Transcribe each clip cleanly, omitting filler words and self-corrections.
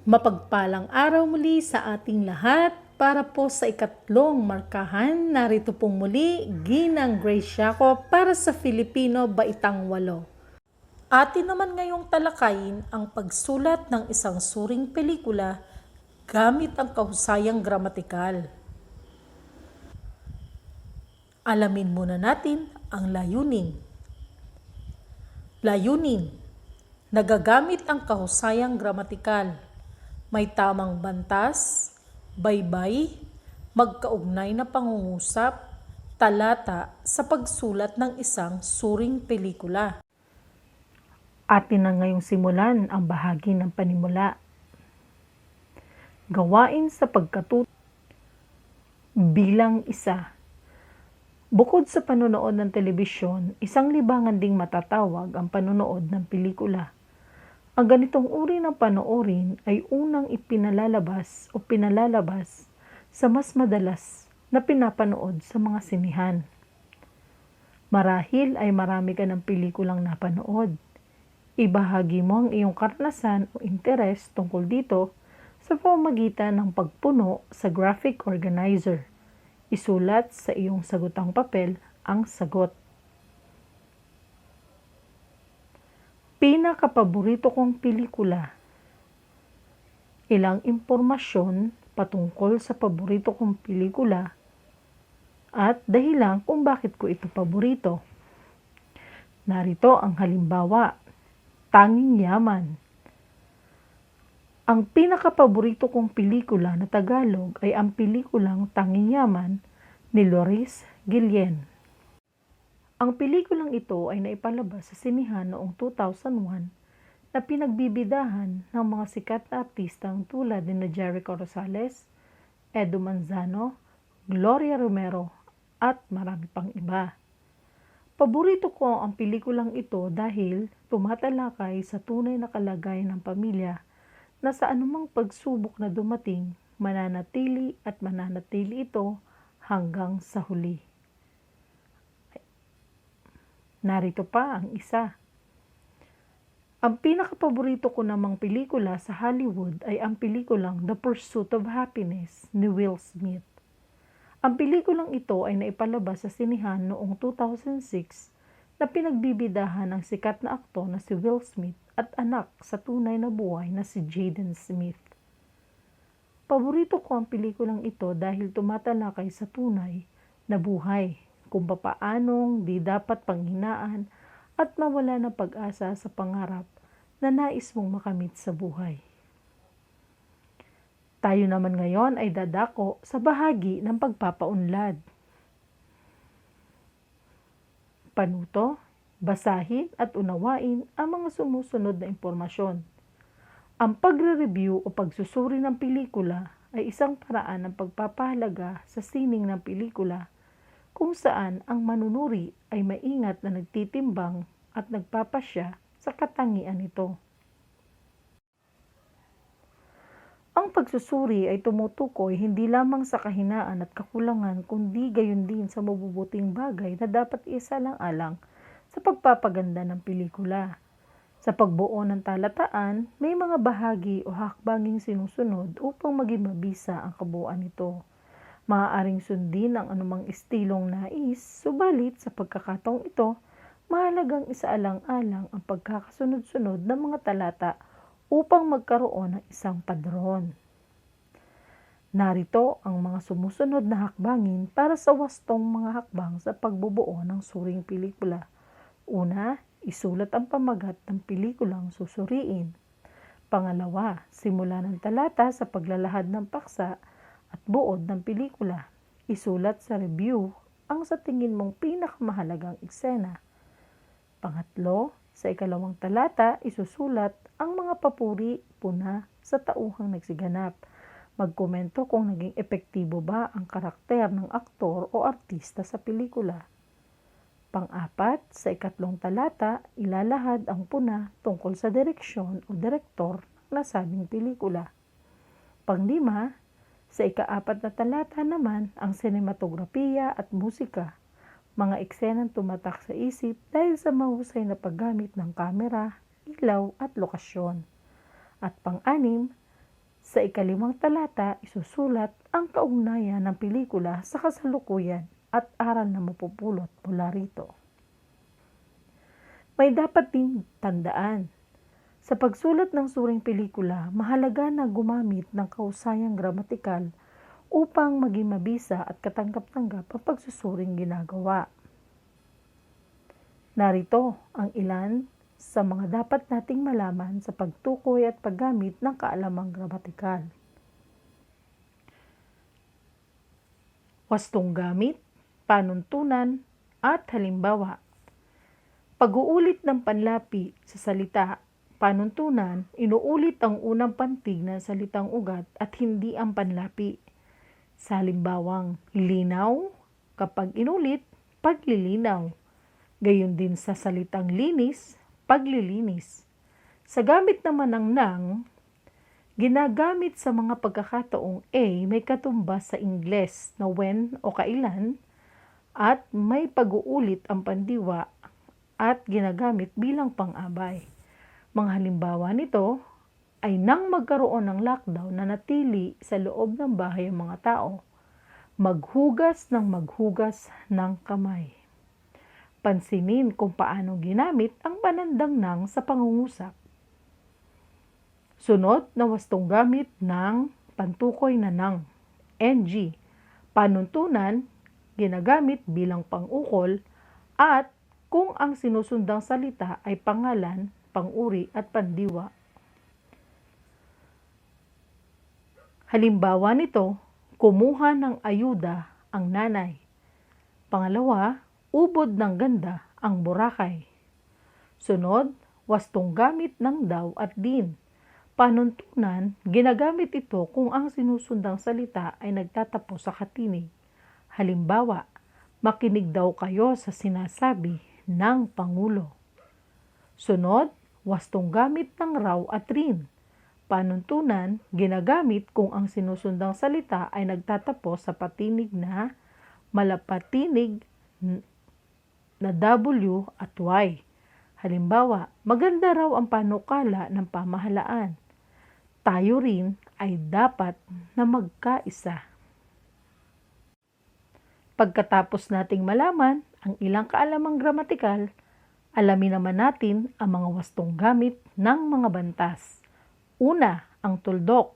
Mapagpalang araw muli sa ating lahat para po sa ikatlong markahan. Narito pong muli, Ginang Grace Jacob para sa Filipino Baitang 8. Atin naman ngayong talakayin ang pagsulat ng isang suring pelikula gamit ang kahusayang gramatikal. Alamin muna natin ang layunin. Layunin, nagagamit ang kahusayang gramatikal. May tamang bantas, baybay, magkaugnay na pangungusap, talata sa pagsulat ng isang suring pelikula. Atin na ngayong simulan ang bahagi ng panimula. Gawain sa pagkatuto bilang isa. Bukod sa panonood ng telebisyon, isang libangan ding matatawag ang panonood ng pelikula. Ang ganitong uri ng panoorin ay unang ipinalalabas o pinalalabas sa mas madalas na pinapanood sa mga sinihan. Marahil ay marami ka ng pelikulang napanood. Ibahagi mo ang iyong karanasan o interes tungkol dito sa pamamagitan ng pagpuno sa graphic organizer. Isulat sa iyong sagutang papel ang sagot. Pinakapaborito kong pelikula. Ilang impormasyon patungkol sa paborito kong pelikula at dahilan kung bakit ko ito paborito. Narito ang halimbawa. Tanging Yaman. Ang pinakapaborito kong pelikula na Tagalog ay ang pelikulang Tanging Yaman ni Loris Guillen. Ang pelikulang ito ay naipalabas sa sinihan noong 2001 na pinagbibidahan ng mga sikat na artistang tulad ni Jericho Rosales, Edu Manzano, Gloria Romero at marami pang iba. Paborito ko ang pelikulang ito dahil tumatalakay sa tunay na kalagayan ng pamilya na sa anumang pagsubok na dumating, mananatili at mananatili ito hanggang sa huli. Narito pa ang isa. Ang pinakapaborito ko namang pelikula sa Hollywood ay ang pelikulang The Pursuit of Happiness ni Will Smith. Ang pelikulang ito ay naipalabas sa sinihan noong 2006 na pinagbibidahan ng sikat na aktor na si Will Smith at anak sa tunay na buhay na si Jaden Smith. Paborito ko ang pelikulang ito dahil tumatalakay sa tunay na buhay, kung papaanong di dapat panghinaan at mawala ng pag-asa sa pangarap na nais mong makamit sa buhay. Tayo naman ngayon ay dadako sa bahagi ng pagpapaunlad. Panuto, basahin at unawain ang mga sumusunod na impormasyon. Ang pagre-review o pagsusuri ng pelikula ay isang paraan ng pagpapahalaga sa sining ng pelikula kung saan ang manunuri ay maingat na nagtitimbang at nagpapasya sa katangian nito. Ang pagsusuri ay tumutukoy hindi lamang sa kahinaan at kakulangan kundi gayon din sa mabubuting bagay na dapat isalang-alang sa pagpapaganda ng pelikula. Sa pagbuo ng talataan, may mga bahagi o hakbanging sinusunod upang maging mabisa ang kabuuan nito. Maaaring sundin ang anumang estilong nais, subalit sa pagkakataong ito, mahalagang isaalang-alang ang pagkakasunod-sunod ng mga talata upang magkaroon ng isang padron. Narito ang mga sumusunod na hakbangin para sa wastong mga hakbang sa pagbubuo ng suring pelikula. Una, isulat ang pamagat ng pelikulang susuriin. Pangalawa, simula ng talata sa paglalahad ng paksa at buod ng pelikula. Isulat sa review ang sa tingin mong pinakamahalagang eksena. Pangatlo, sa ikalawang talata, isusulat ang mga papuri puna sa tauhang nagsiganap. Magkomento kung naging epektibo ba ang karakter ng aktor o artista sa pelikula. Pang-apat, sa ikatlong talata, ilalahad ang puna tungkol sa direksyon o direktor ng nasabing pelikula. Pang-lima, sa ika-4 na talata naman ang sinematografiya at musika, mga eksenang tumatak sa isip dahil sa mahusay na paggamit ng kamera, ilaw at lokasyon. At pang-6, Sa 5 talata, isusulat ang kaugnayan ng pelikula sa kasalukuyan at aral na mapupulot mula rito. May dapat ding tandaan. Sa pagsulat ng suring pelikula, mahalaga na gumamit ng kahusayang gramatikal upang maging mabisa at katanggap-tanggap ang pagsusuring ginagawa. Narito ang ilan sa mga dapat nating malaman sa pagtukoy at paggamit ng kaalamang gramatikal. Wastong gamit, panuntunan, at halimbawa. Pag-uulit ng panlapi sa salita, panuntunan, inuulit ang unang pantig ng salitang ugat at hindi ang panlapi. Sa halimbawang linaw, kapag inulit, paglilinaw. Gayon din sa salitang linis, paglilinis. Sa gamit naman ng nang, ginagamit sa mga pagkakataong A may katumbas sa Ingles na when o kailan at may pag-uulit ang pandiwa at ginagamit bilang pang-abay. Mga halimbawa nito ay nang magkaroon ng lockdown na natili sa loob ng bahay ang mga tao, maghugas ng kamay. Pansinin kung paano ginamit ang panandang nang sa pangungusap. Sunod na wastong gamit ng pantukoy na nang, NG, panuntunan, ginagamit bilang pang-ukol at kung ang sinusundang salita ay pangalan, pang-uri at pandiwa. Halimbawa nito, kumuha ng ayuda ang nanay. Pangalawa, ubod ng ganda ang Boracay. Sunod, wastong gamit ng daw at din. Panuntunan, ginagamit ito kung ang sinusundang salita ay nagtatapos sa katinig. Halimbawa, makinig daw kayo sa sinasabi ng Pangulo. Sunod, wastong gamit ng raw at rin. Panuntunan, ginagamit kung ang sinusundang salita ay nagtatapos sa patinig na malapatinig na W at Y. Halimbawa, maganda raw ang panukala ng pamahalaan. Tayo rin ay dapat na magkaisa. Pagkatapos nating malaman ang ilang kaalamang gramatikal, alamin naman natin ang mga wastong gamit ng mga bantas. Una, ang tuldok.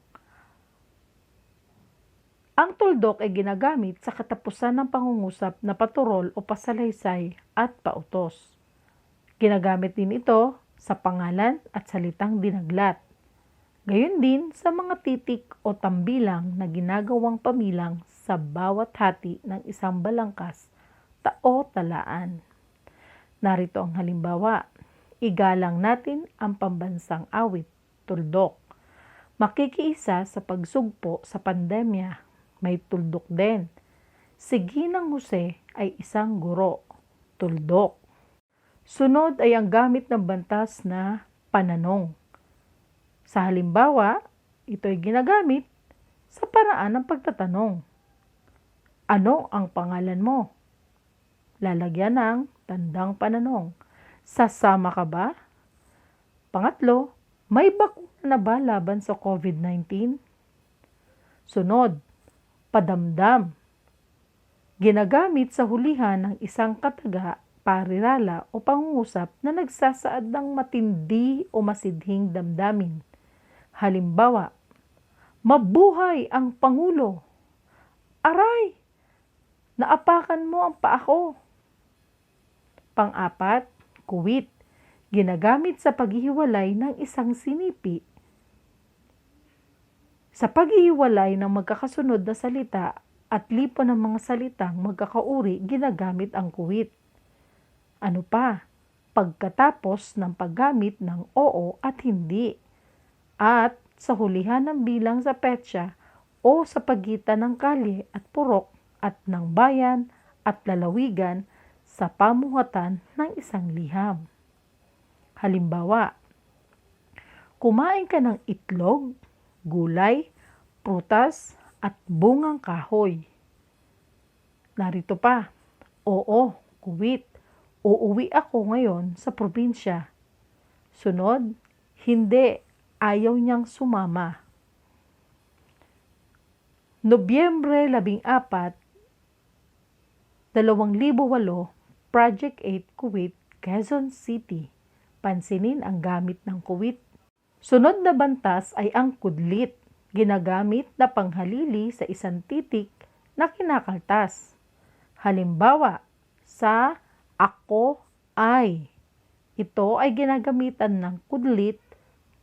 Ang tuldok ay ginagamit sa katapusan ng pangungusap na paturol o pasalaysay at pautos. Ginagamit din ito sa pangalan at salitang dinaglat. Gayon din sa mga titik o tambilang na ginagawang pamilang sa bawat hati ng isang balangkas o talaan. Narito ang halimbawa. Igalang natin ang pambansang awit, tuldok. Makikiisa sa pagsugpo sa pandemya. May tuldok din. Si Ginang Jose ay isang guro, tuldok. Sunod ay ang gamit ng bantas na pananong. Sa halimbawa, ito ay ginagamit sa paraan ng pagtatanong. Ano ang pangalan mo? Lalagyan ng tandang pananong. Sasama ka ba? Pangatlo, may bakuna na ba laban sa COVID-19? Sunod, padamdam. Ginagamit sa hulihan ng isang kataga, parirala o pangungusap na nagsasaad ng matindi o masidhing damdamin. Halimbawa, mabuhay ang Pangulo. Aray! Naapakan mo ang paa ko. Pang-apat, kuwit. Ginagamit sa paghihiwalay ng isang sinipi. Sa paghihiwalay ng magkakasunod na salita at lipo ng mga salitang magkakauri, ginagamit ang kuwit. Ano pa? Pagkatapos ng paggamit ng oo at hindi. At sa hulihan ng bilang sa petsa o sa pagitan ng kalye at purok at ng bayan at lalawigan sa pamuhatan ng isang liham. Halimbawa, kumain ka ng itlog, gulay, prutas at bungang kahoy. Narito pa, oo, kuwit. Uuwi ako ngayon sa probinsya. Sunod, hindi, ayaw niyang sumama. Nobyembre 14, 2008, Project 8 Kuwait, Quezon City. Pansinin ang gamit ng Kuwait. Sunod na bantas ay ang kudlit, ginagamit na panghalili sa isang titik na kinakaltas. Halimbawa, sa ako ay. Ito ay ginagamitan ng kudlit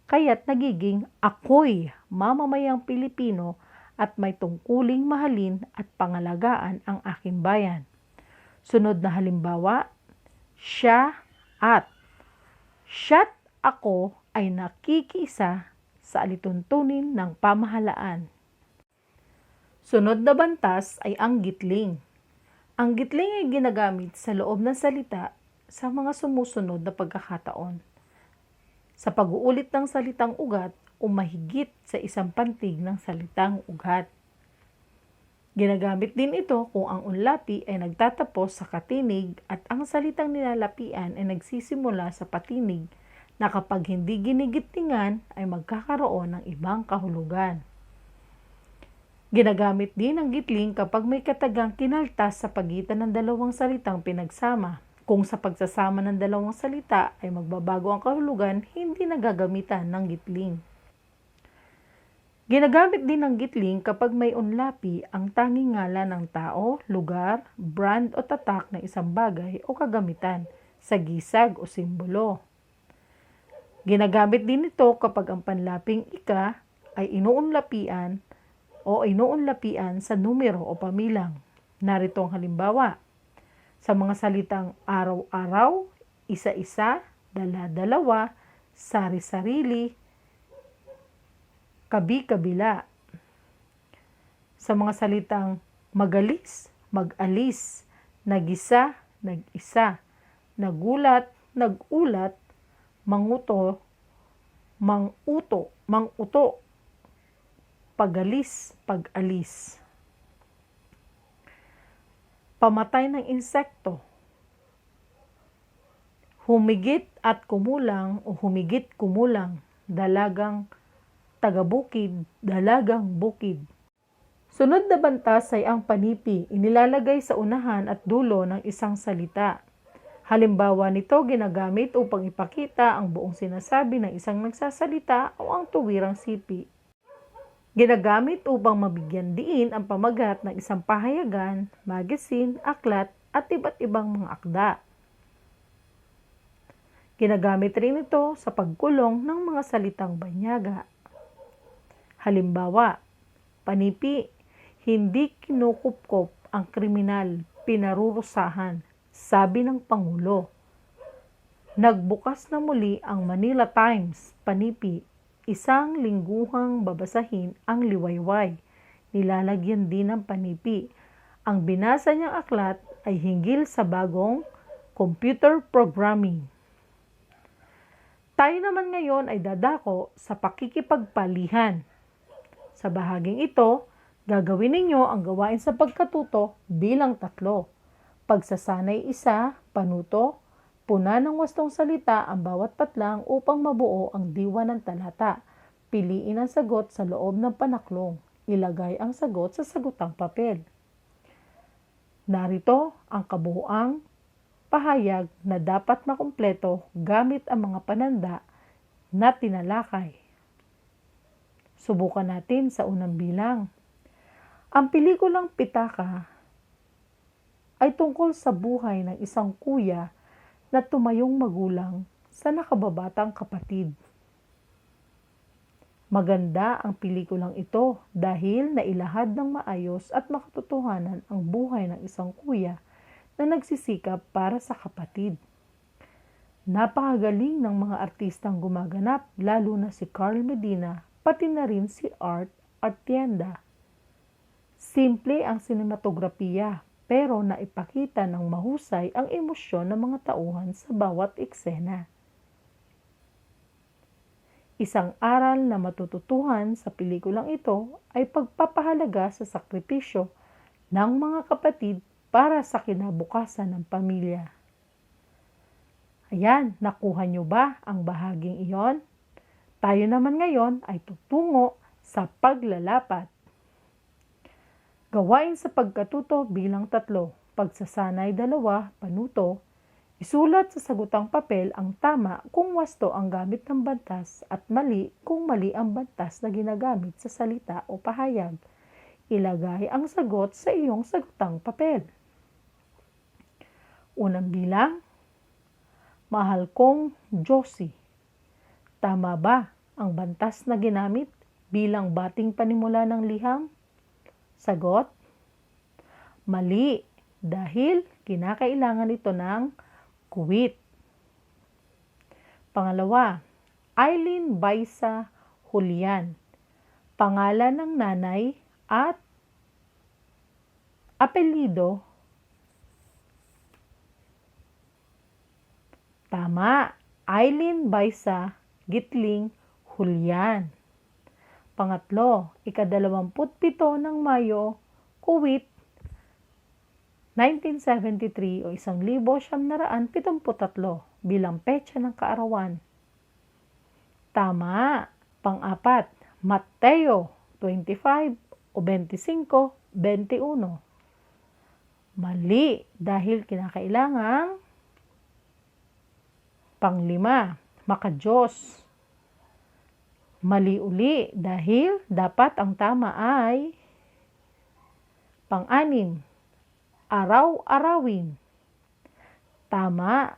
kaya't nagiging ako'y mamamayang Pilipino at may tungkuling mahalin at pangalagaan ang aking bayan. Sunod na halimbawa, siya at. Siya't ako ay nakikiisa sa alituntunin ng pamahalaan. Sunod na bantas ay ang gitling. Ang gitling ay ginagamit sa loob ng salita sa mga sumusunod na pagkakataon. Sa pag-uulit ng salitang ugat o mahigit sa isang pantig ng salitang ugat. Ginagamit din ito kung ang unlapi ay nagtatapos sa katinig at ang salitang nilalapian ay nagsisimula sa patinig na kapag hindi ginigitningan ay magkakaroon ng ibang kahulugan. Ginagamit din ang gitling kapag may katagang kinaltas sa pagitan ng dalawang salitang pinagsama. Kung sa pagsasama ng dalawang salita ay magbabago ang kahulugan, hindi nagagamitan ng gitling. Ginagamit din ng gitling kapag may unlapi ang tanging ngalan ng tao, lugar, brand o tatak ng isang bagay o kagamitan sa gisag o simbolo. Ginagamit din ito kapag ang panlaping ika ay inuunlapian sa numero o pamilang. Narito ang halimbawa. Sa mga salitang araw-araw, isa-isa, dala-dalawa, sari-sarili, kabi-kabila. Sa mga salitang magalis, mag-alis, nag-isa, nag-isa, nagulat, nag-ulat, manguto, mang-uto, mang-uto, pagalis, pag-alis. Pamatay ng insekto. Humigit at kumulang o humigit kumulang, dalagang tagabukid, dalagang bukid. Sunod na bantas ay ang panipi, inilalagay sa unahan at dulo ng isang salita. Halimbawa nito ginagamit upang ipakita ang buong sinasabi ng isang nagsasalita o ang tuwirang sipi. Ginagamit upang mabigyan diin ang pamagat ng isang pahayagan, magazine, aklat at iba't ibang mga akda. Ginagamit rin ito sa pagkulong ng mga salitang banyaga. Halimbawa, panipi, hindi kinukupkop ang kriminal, pinarurusahan, sabi ng Pangulo. Nagbukas na muli ang Manila Times, panipi, isang lingguhang babasahin ang liwayway. Nilalagyan din ng panipi. Ang binasa niyang aklat ay hinggil sa bagong computer programming. Tayo naman ngayon ay dadako sa pakikipagpalihan. Sa bahaging ito, gagawin ninyo ang gawain sa pagkatuto bilang 3. Pagsasanay 1, panuto, puna ng wastong salita ang bawat patlang upang mabuo ang diwa ng talata. Piliin ang sagot sa loob ng panaklong. Ilagay ang sagot sa sagutang papel. Narito ang kabuuang pahayag na dapat makumpleto gamit ang mga pananda na tinalakay. Subukan natin sa unang bilang. Ang pelikulang Pitaka ay tungkol sa buhay ng isang kuya na tumayong magulang sa nakababatang kapatid. Maganda ang pelikulang ito dahil nailahad ng maayos at makatotohanan ang buhay ng isang kuya na nagsisikap para sa kapatid. Napakagaling ng mga artistang gumaganap lalo na si Carl Medina pati na rin si Art Atienda. Simple ang sinematografiya pero naipakita ng mahusay ang emosyon ng mga tauhan sa bawat eksena. Isang aral na matututuhan sa pelikulang ito ay pagpapahalaga sa sakripisyo ng mga kapatid para sa kinabukasan ng pamilya. Ayan, nakuha nyo ba ang bahaging iyon? Tayo naman ngayon ay tutungo sa paglalapat. Gawain sa pagkatuto bilang 3. Pagsasanay 2, panuto. Isulat sa sagutang papel ang tama kung wasto ang gamit ng bantas at mali kung mali ang bantas na ginagamit sa salita o pahayag. Ilagay ang sagot sa iyong sagutang papel. Unang bilang, mahal kong Josie. Tama ba ang bantas na ginamit bilang bating panimula ng liham? Sagot, mali dahil kinakailangan ito ng kuwit. Pangalawa, Eileen Baisa Julian. Pangalan ng nanay at apelyido. Tama, Eileen Baisa Gitling Julian. Pangatlo, ika-27 ng Mayo, Kuwait, 1973 o 1973 bilang petsa ng kaarawan. Tama. Pang-apat, Mateo 25 o 25, 21. Mali dahil kinakailangang. Pang-5, Makadiyos. Mali uli dahil dapat ang tama ay. Pang-6, araw-arawin. Tama.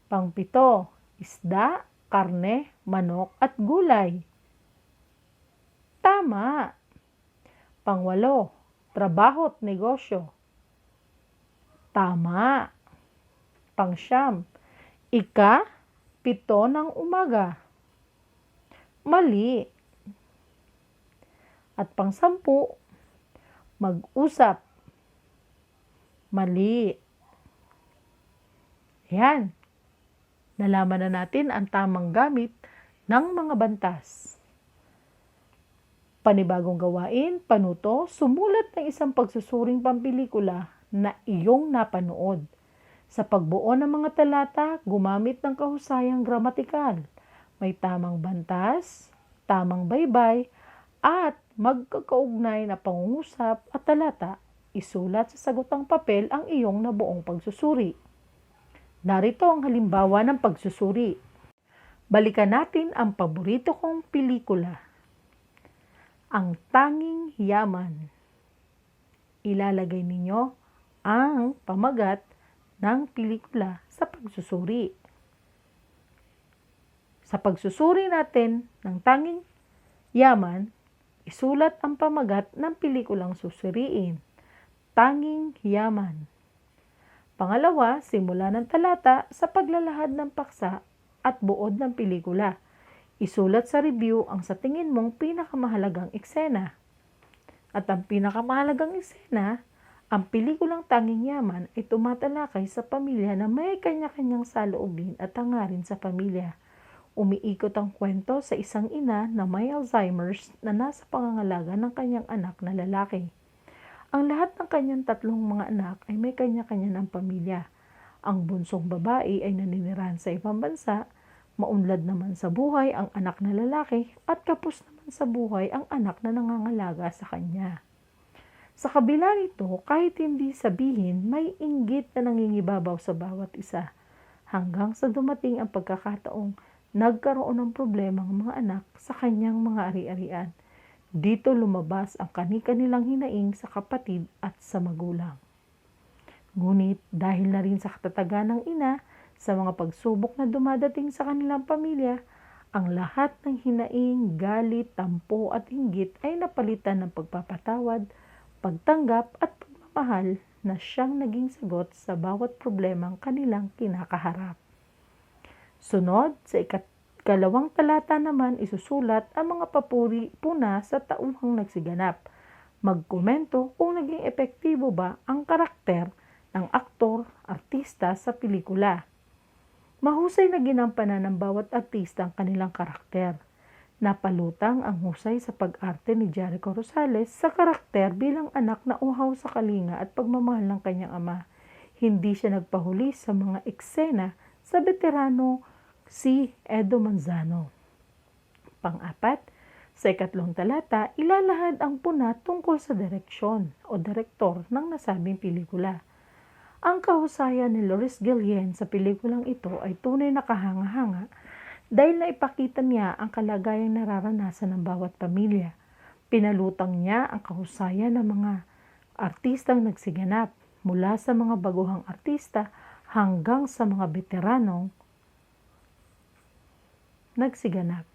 Pang-7, isda, karne, manok at gulay. Tama. Pang-8, trabaho at negosyo. Tama. Pang-9, ika-7 ng umaga. Mali. At pang-10, mag-usap. Mali. Yan. Nalaman na natin ang tamang gamit ng mga bantas. Panibagong gawain, panuto, sumulat ng isang pagsusuring pampelikula na iyong napanood. Sa pagbuo ng mga talata, gumamit ng kahusayang gramatikal. May tamang bantas, tamang baybay, at magkakaugnay na pangungusap at talata. Isulat sa sagutang papel ang iyong nabuong pagsusuri. Narito ang halimbawa ng pagsusuri. Balikan natin ang paborito kong pelikula. Ang Tanging Yaman. Ilalagay ninyo ang pamagat ng pelikula sa pagsusuri. Sa pagsusuri natin ng Tanging Yaman, isulat ang pamagat ng pelikulang susuriin. Tanging Yaman. Pangalawa, simula ng talata sa paglalahad ng paksa at buod ng pelikula. Isulat sa review ang sa tingin mong pinakamahalagang eksena. At ang pinakamahalagang eksena, ang pelikulang Tanging Yaman ay tumatalakay sa pamilya na may kanya-kanyang saloobin at hangarin sa pamilya. Umiikot ang kwento sa isang ina na may Alzheimer's na nasa pangangalaga ng kanyang anak na lalaki. Ang lahat ng kanyang 3 mga anak ay may kanya-kanya ng pamilya. Ang bunsong babae ay naninirahan sa ibang bansa, maunlad naman sa buhay ang anak na lalaki at kapos naman sa buhay ang anak na nangangalaga sa kanya. Sa kabila nito, kahit hindi sabihin, may inggit na nangingibabaw sa bawat isa, hanggang sa dumating ang pagkakataong nagkaroon ng problema ang mga anak sa kanyang mga ari-arian. Dito lumabas ang kani-kanilang hinaing sa kapatid at sa magulang. Ngunit dahil na rin sa katatagan ng ina sa mga pagsubok na dumadating sa kanilang pamilya, ang lahat ng hinaing, galit, tampo at inggit ay napalitan ng pagpapatawad, pagtanggap at pagmamahal na siyang naging sagot sa bawat problemang kanilang kinakaharap. Sunod, sa ikalawang talata naman isusulat ang mga papuri puna sa tauhang nagsiganap. Magkomento kung naging epektibo ba ang karakter ng aktor, artista sa pelikula. Mahusay na ginampanan ng bawat artista ang kanilang karakter. Napalutang ang husay sa pag-arte ni Jericho Rosales sa karakter bilang anak na uhaw sa kalinga at pagmamahal ng kanyang ama. Hindi siya nagpahuli sa mga eksena sa veterano si Edo Manzano. Pang-4, Sa ikatlong talata, ilalahad ang puna tungkol sa direksyon o direktor ng nasabing pelikula. Ang kahusayan ni Loris Guillen sa pelikulang ito ay tunay na kahanga-hanga dahil naipakita niya ang kalagayang nararanasan ng bawat pamilya. Pinalutang niya ang kahusayan ng mga artistang nagsiganap mula sa mga baguhang artista hanggang sa mga veteranong nagsiganap.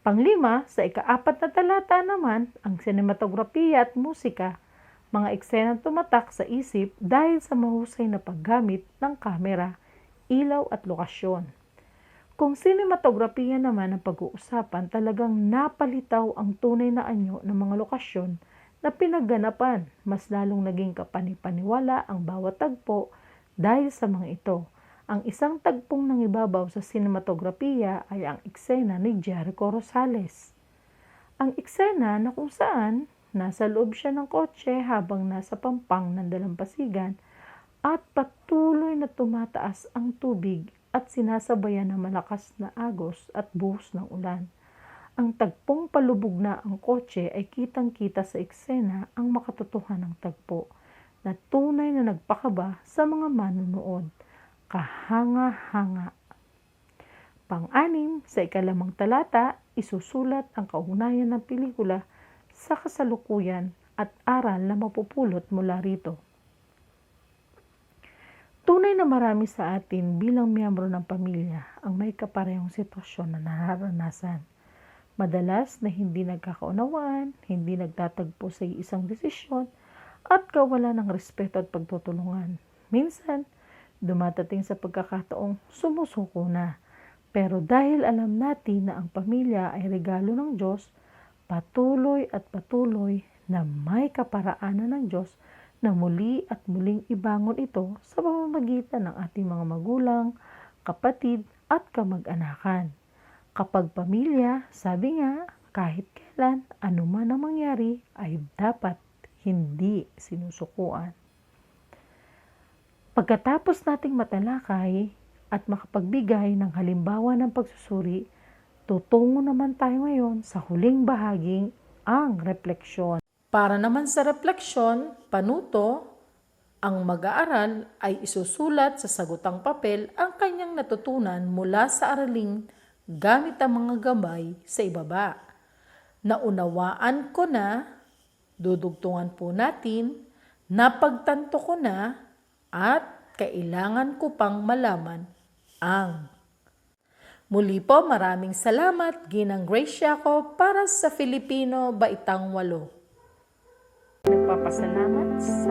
Panglima, sa ika-4 na talata naman, ang sinematografiya at musika, mga eksenang tumatak sa isip dahil sa mahusay na paggamit ng kamera, ilaw at lokasyon. Kung sinematografiya naman ang pag-uusapan, talagang napalitaw ang tunay na anyo ng mga lokasyon na pinagganapan. Mas lalong naging kapanipaniwala ang bawat tagpo dahil sa mga ito. Ang isang tagpong nangibabaw sa sinematografiya ay ang eksena ni Jericho Rosales. Ang eksena na kung saan nasa loob siya ng kotse habang nasa pampang ng dalampasigan at patuloy na tumataas ang tubig at sinasabayan ng malakas na agos at buhos ng ulan. Ang tagpong palubog na ang kotse ay kitang-kita sa eksena ang makatotohanan ng tagpo na tunay na nagpakaba sa mga manunood. Kahanga-hanga. Pang-anim, sa ika-5 talata, isusulat ang kaugnayan ng pelikula sa kasalukuyan at aral na mapupulot mula rito. Tunay na marami sa atin bilang miyembro ng pamilya ang may kaparehong sitwasyon na nararanasan. Madalas na hindi nagkakaunawaan, hindi nagtatagpo sa isang desisyon, at kawalan ng respeto at pagtutulungan. Minsan, dumatating sa pagkakataong sumusuko na. Pero dahil alam natin na ang pamilya ay regalo ng Diyos, patuloy at patuloy na may kaparaanan ng Diyos na muli at muling ibangon ito sa pamamagitan ng ating mga magulang, kapatid at kamag-anakan. Kapag pamilya, sabi nga, kahit kailan, anuman ang mangyari, ay dapat hindi sinusukuan. Pagkatapos nating matalakay at makapagbigay ng halimbawa ng pagsusuri, tutungo naman tayo ngayon sa huling bahaging ang refleksyon. Para naman sa refleksyon, panuto, ang mag-aaral ay isusulat sa sagutang papel ang kanyang natutunan mula sa araling gamit ang mga gabay sa ibaba. Naunawaan ko na, dudugtungan po natin, napagtanto ko na, at kailangan ko pang malaman ang. Muli po, maraming salamat, Ginang Gracia ko para sa Filipino Baitang 8. Nagpapasalamat sa